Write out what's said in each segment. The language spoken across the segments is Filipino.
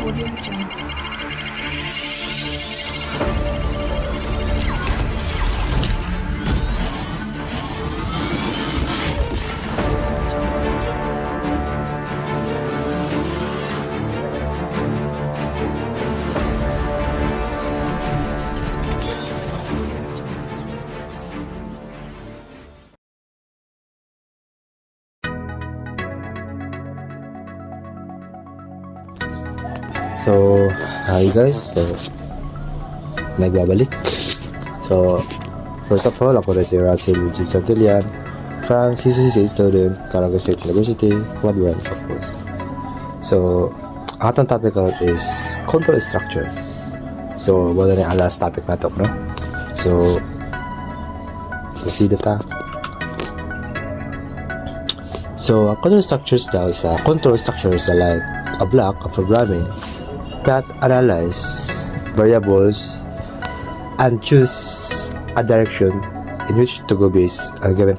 Audio Jungle. So, hi guys. So, nagbabalik. So, first of all, ako rin si Russell Eugene Santillan from CCCA student, Caraga State University, Quad 1, of course. So, atong topic out is control structures. So, wala na yung last topic na to, no? So, proceed ta. So, control structures daw is control structures are like a block of programming that analyze variables and choose a direction in which to go based on given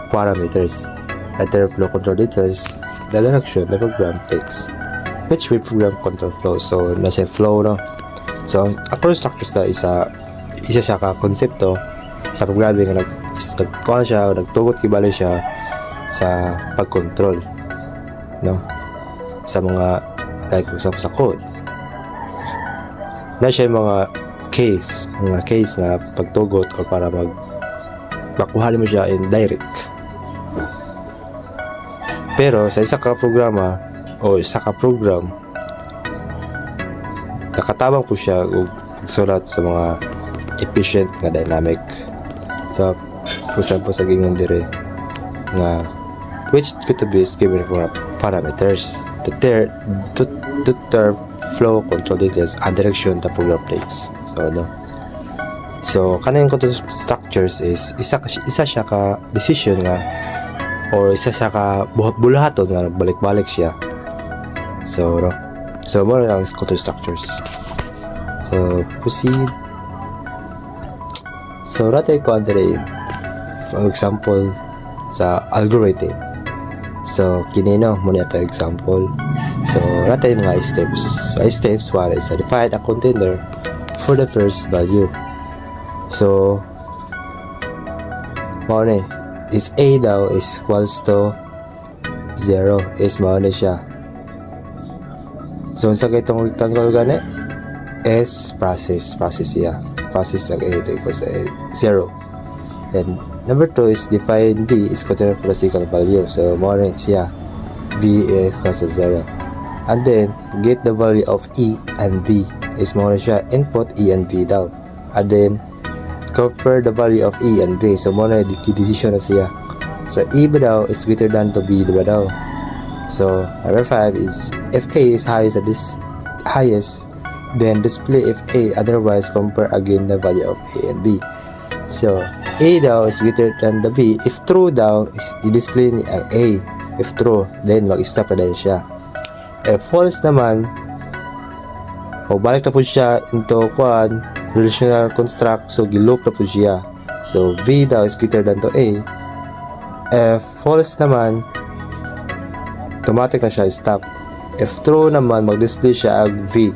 parameters. Letter flow control details the direction the program takes, which will program control flow. So, nasa flow, no? So, ang control structures na isa siya ka konsepto sa programming na nagkuhan siya, nagtugot kibali siya sa pag-control, no? Sa mga, like, for example, sa code. Na siya yung mga case na pagtugot o para makuhalin mo siya in direct. Pero sa isa ka programa o isa ka program, nakatabang po siya o sulat sa mga efficient nga dynamic. So, for example, sa gingon dire nga which could be given for parameters to term flow control details and direction the program takes. So, no? So, kanang control structures is isa siya ka decision nga or isa siya ka bulahaton nga balik-balik siya. So, no? So, more ang control structures. So, proceed. So, natin ko andre for example sa algorithm. So, kinino muna ito example. So, natin mga steps. So, steps 1 is define a container for the first value. So, muna is A daw is equals to 0 is muna siya. So, sa itong rectangle gani is process siya. Process ang A equals to 0. Then, number 2 is define B is container for the second value. So, muna siya. B is equals to 0. And then, get the value of E and B is muna siya. Input E and B daw. And then, compare the value of E and B. So, muna decision na siya. So, E ba daw is greater than to B ba daw. So, number 5 is if A is highest, then display if A, otherwise compare again the value of A and B. So, A daw is greater than the B. If true daw, is i-display ni ang A. If true, then mag-stop na din siya. If false naman, o balik na po siya into relational construct, so giloop na po siya. So, V daw is greater than to A. If false naman, automatic na siya stop. If true naman, mag-display siya ang V.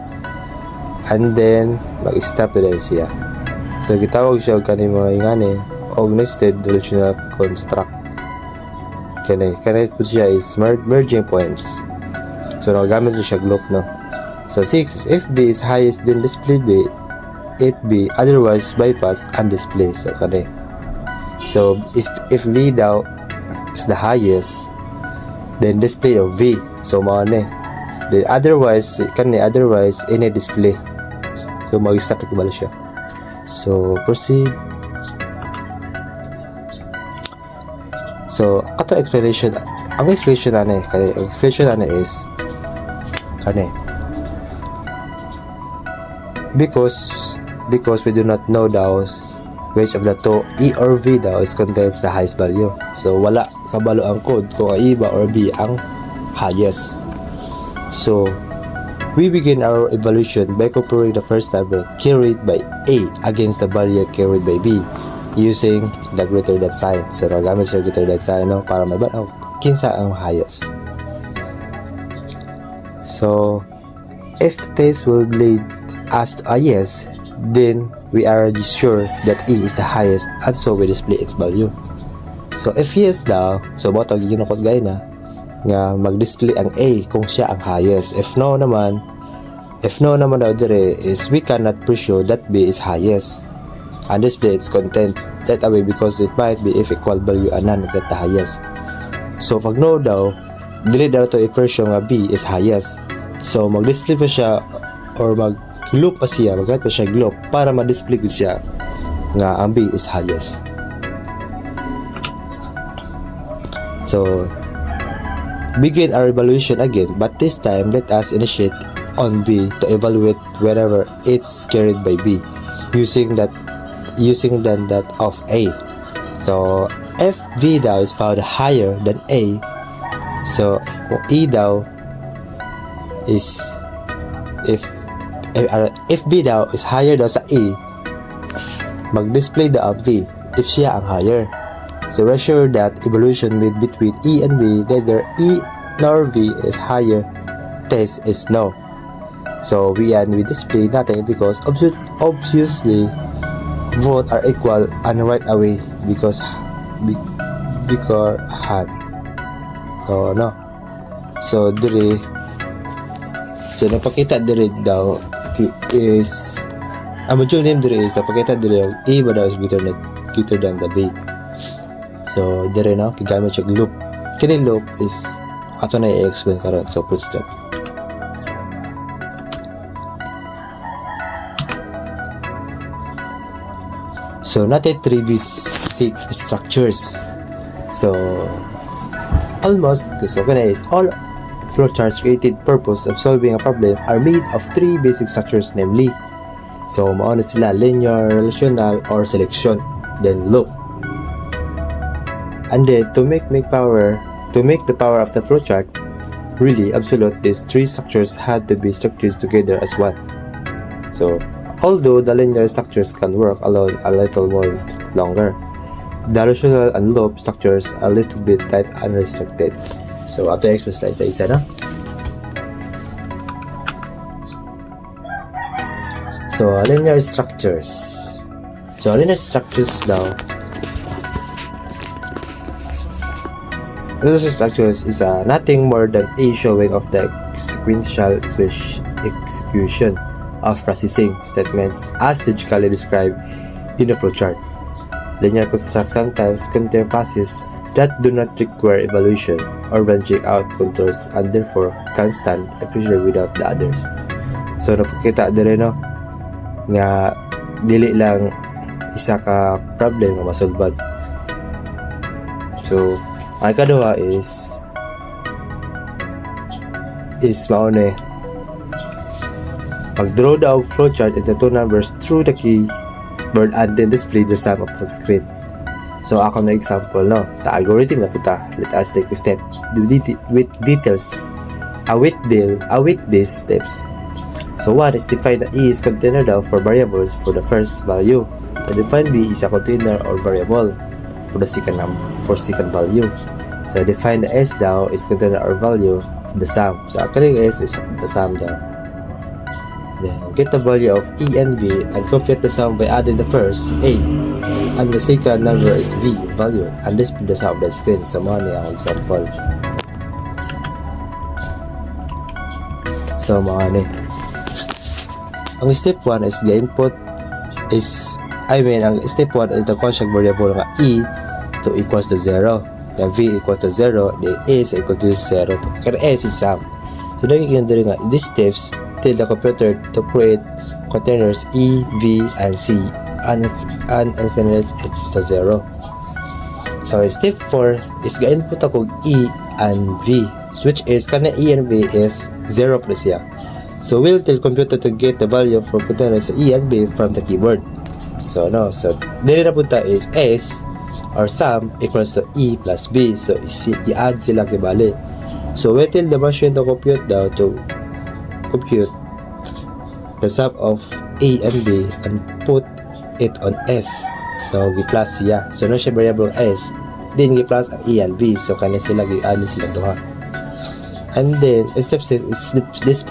And then, mag-stop na din siya. So, gitawag siya kanina mga ingani o nested relational construct. Kanina po siya is merging points. So, nagagamit siya loop, no? So, 6 is if B is highest, then display B, it B, otherwise bypass and display. So, kanina. So, if V daw is the highest, then display of V. So, mga then otherwise, any display. So, mag-stop na kibala siya. So, proceed. So, ato explanation. Ang explanation na is because we do not know daw which of the two E or V daw is contains the highest value. So, wala kabalo ang code kung ang E ba or B ang highest. So, we begin our evaluation by comparing the first number carried by A against the value carried by B using the greater than sign. So, nagamit siya greater than sign, no? Para kinsa ang highest. So, if the test will lead us to a yes, then we are sure that A is the highest and so we display its value. So if yes daw, so mo tawag ginukos gay na nga mag-display ang A kung siya ang highest. If no naman daw dire is we cannot presume that B is highest and display its content right away because it might be if equal value and none get the highest. So pag no daw, dili daw to i-presume nga B is highest. So mag-display pa siya or mag-loop pa siya, mag-write pa siya loop para ma-display ko siya nga ang B is highest. So begin our evaluation again, but this time let us initiate on B to evaluate wherever it's carried by B using that of A. So if V daw is found higher than A, so E daw is if B daw is higher daw sa E, mag-display daw ang V if siya ang higher. So assure that evaluation made between E and B, neither E nor V is higher, test is no. So we display nothing because obviously both are equal and right away because hand. So no. So dire, so napakita dire daw is module name dire is napakita dire A ba daw is greater than the B. So dire na kigamit siya loop. Kini loop is ato na i-explain karon. So proceed. So natin 3 basic structures. So almost so kana is all flowcharts created purpose of solving a problem are made of 3 basic structures, namely so mao na sila linear, relational, or selection, then loop. And then to make the power of the flowchart really absolute, these 3 structures had to be structured together as one. So although the linear structures can work alone a little more longer, the relational and loop structures a little bit tight and restricted. So ato explain sa isa na. So linear structures. So linear structures daw. Linear structures is nothing more than a showing of the sequential execution of processing statements as logically described in a flowchart. Linear constructs sometimes contain phases that do not require evaluation or branching out controls and therefore can stand efficiently without the others. So napakita dire no nga dili lang isa ka problem nga masolbad. So ang kaduha is maune mag-draw the flowchart into 2 numbers through the keyboard and then display the sum of the screen. So ako na example no sa algorithm na puta. Let us take a step with details with these steps. So one is define the E is container daw for variables for the first value, and define B is a container or variable for the second value. So define the S daw is container or value of the sum. So actually S is the sum daw. Then get the value of E and B and compute the sum by adding the first A and the second number is V value and display the sum of the screen. So mga ang example. So mga ang step 1 is the input ang step 1 is the construct variable nga E to equals to 0. Then V equals to 0, then A is equal to 0. Kaya S is sum. So nagiging din nga these steps tell the computer to create containers E, V, and C and finalize it's to 0. So step 4 is ga-input ako E and V, which is kana E and V is 0 plus siya. So we'll tell computer to get the value for containers E and V from the keyboard. So dili na punta is S or sum equals to E plus B. So i-add sila kibali. So we tell the machine to compute the sum of A and B and put it on S. So gi-plus siya. So na siya variable S, then gi-plus E and B. So kani sila gi-add sila duha. And then step 6 is this